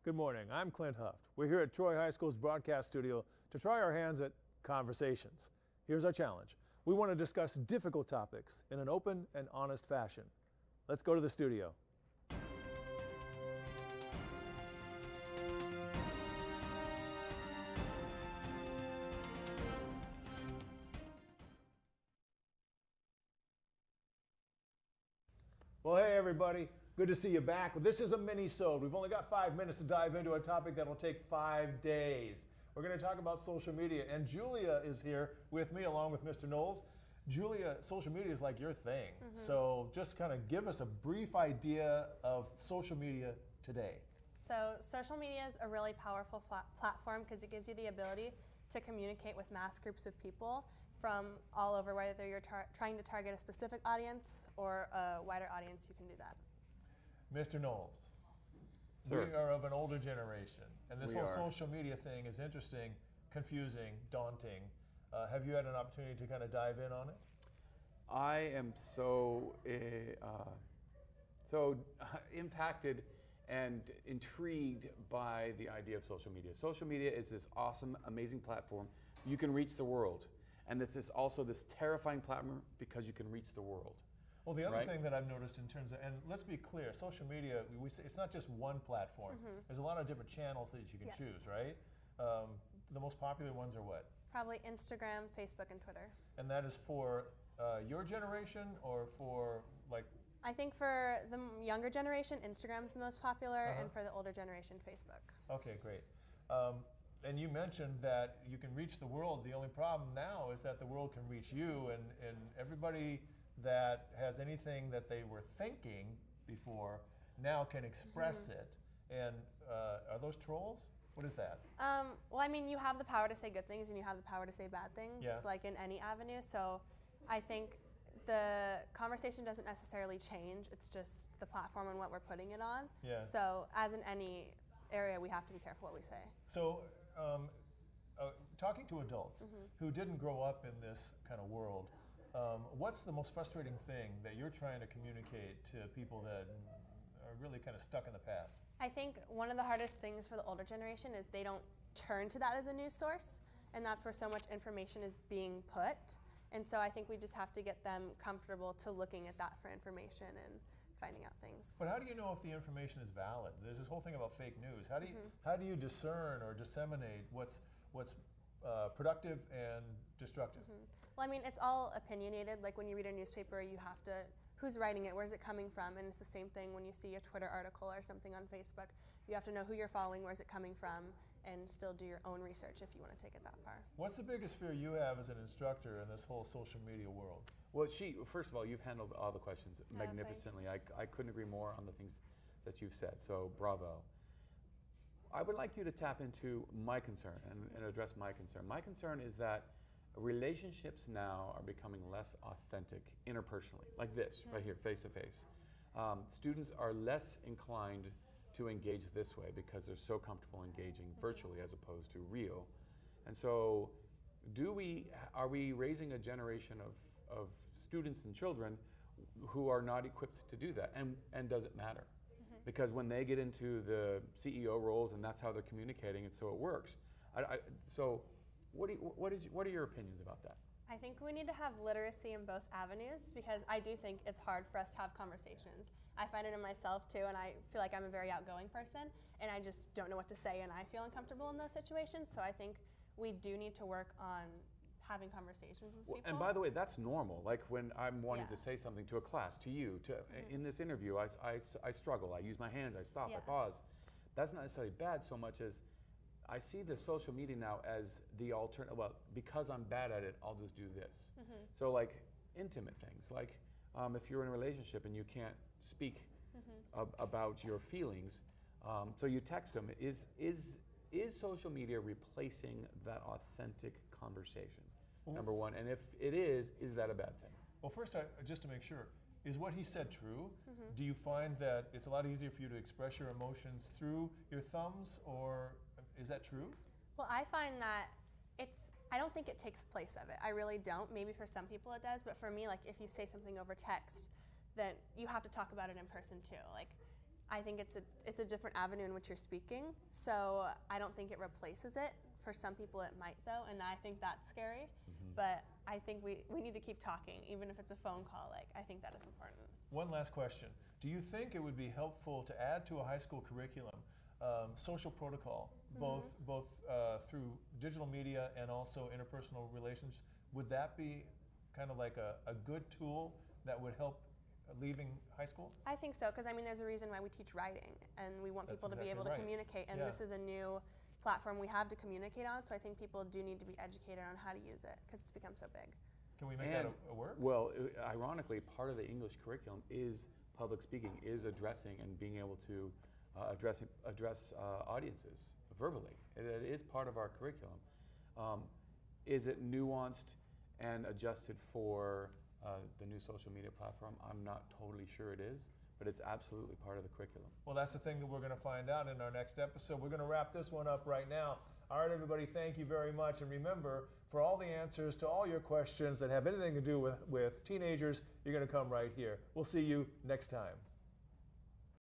Good morning, I'm Clint Huft. We're here at Troy High School's broadcast studio to try our hands at conversations. Here's our challenge. We want to discuss difficult topics in an open and honest fashion. Let's go to the studio. Well, hey everybody. Good to see you back. This is a mini-sode. We've only got 5 minutes to dive into a topic that'll take 5 days. We're going to talk about social media, and Julia is here with me along with Mr. Knowles. Julia, social media is like your thing. So just kind of give us a brief idea of social media today. So social media is a really powerful platform because it gives you the ability to communicate with mass groups of people from all over, whether you're trying to target a specific audience or a wider audience, you can do that. Mr. Knowles, Sir. we are of an older generation, and this We whole are. social media thing is interesting, confusing, daunting. Have you had an opportunity to kind of dive in on it? I am so impacted and intrigued by the idea of social media. Social media is this awesome, amazing platform. You can reach the world. And this is also this terrifying platform because you can reach the world. Well, the other Right. thing that I've noticed in terms of, and let's be clear, social media, we say it's not just one platform. There's a lot of different channels that you can Yes. choose, right? The most popular ones are what? Probably Instagram, Facebook, and Twitter. And that is for your generation or for like, I think for the younger generation, Instagram's the most popular, and for the older generation, Facebook. okay, great. And you mentioned that you can reach the world. The only problem now is that the world can reach you, and everybody that has anything that they were thinking before now can express it. And are those trolls? What is that? Well, I mean, you have the power to say good things and you have the power to say bad things, Yeah. like in any avenue. So I think the conversation doesn't necessarily change. It's just the platform and what we're putting it on. Yeah. So as in any area, we have to be careful what we say. So, talking to adults who didn't grow up in this kind of world, what's the most frustrating thing that you're trying to communicate to people that are really kind of stuck in the past? I think one of the hardest things for the older generation is they don't turn to that as a news source, and that's where so much information is being put. And so I think we just have to get them comfortable to looking at that for information and finding out things. But how do you know if the information is valid? There's this whole thing about fake news. How do you discern or disseminate what's productive and destructive? Well, I mean, it's all opinionated. Like when you read a newspaper, you have to, who's writing it, where's it coming from? And it's the same thing when you see a Twitter article or something on Facebook. You have to know who you're following, where's it coming from, and still do your own research if you want to take it that far. What's the biggest fear you have as an instructor in this whole social media world? Well, first of all, you've handled all the questions thanks. magnificently. I couldn't agree more on the things that you've said, so bravo. I would like you to tap into my concern and address my concern. My concern is that relationships now are becoming less authentic interpersonally, like this, right here, face to face. Students are less inclined to engage this way because they're so comfortable engaging virtually as opposed to real. And so are we raising a generation of students and children who are not equipped to do that? And does it matter? Because when they get into the CEO roles and that's how they're communicating, and so it works. So what are your opinions about that? I think we need to have literacy in both avenues because I do think it's hard for us to have conversations. I find it in myself too, and I feel like I'm a very outgoing person, and I just don't know what to say, and I feel uncomfortable in those situations. So I think we do need to work on having conversations with people. And by the way, that's normal. Like when I'm wanting Yeah. to say something to a class, to you, in this interview, I struggle. I use my hands, I stop, I Yeah. pause. That's not necessarily bad so much as I see the social media now as the alternative. Well, because I'm bad at it, I'll just do this. So like intimate things, like if you're in a relationship and you can't speak about your feelings, so you text them. Is social media replacing that authentic conversation? Number one, and if it is that a bad thing? Well, first, just to make sure, is what he said true? Do you find that it's a lot easier for you to express your emotions through your thumbs, or is that true? Well, I find that I don't think it takes place of it. I really don't. Maybe for some people it does, but for me, like if you say something over text, then you have to talk about it in person too. Like I think it's a different avenue in which you're speaking. So I don't think it replaces it. For some people it might though, and I think that's scary. But I think we need to keep talking, even if it's a phone call. Like, I think that is important. One last question. Do you think it would be helpful to add to a high school curriculum social protocol, both through digital media and also interpersonal relations? Would that be kind of like a good tool that would help leaving high school? I think so, because I mean, there's a reason why we teach writing, and we want people to be able to communicate, and this is a new platform we have to communicate on, so I think people do need to be educated on how to use it, because it's become so big. Can we make that a word? Well, ironically, part of the English curriculum is public speaking, is addressing and being able to address audiences verbally. It is part of our curriculum. Is it nuanced and adjusted for the new social media platform? I'm not totally sure it is, but it's absolutely part of the curriculum. Well, that's the thing that we're going to find out in our next episode. We're going to wrap this one up right now. All right, everybody, thank you very much. And remember, for all the answers to all your questions that have anything to do with teenagers, you're going to come right here. We'll see you next time.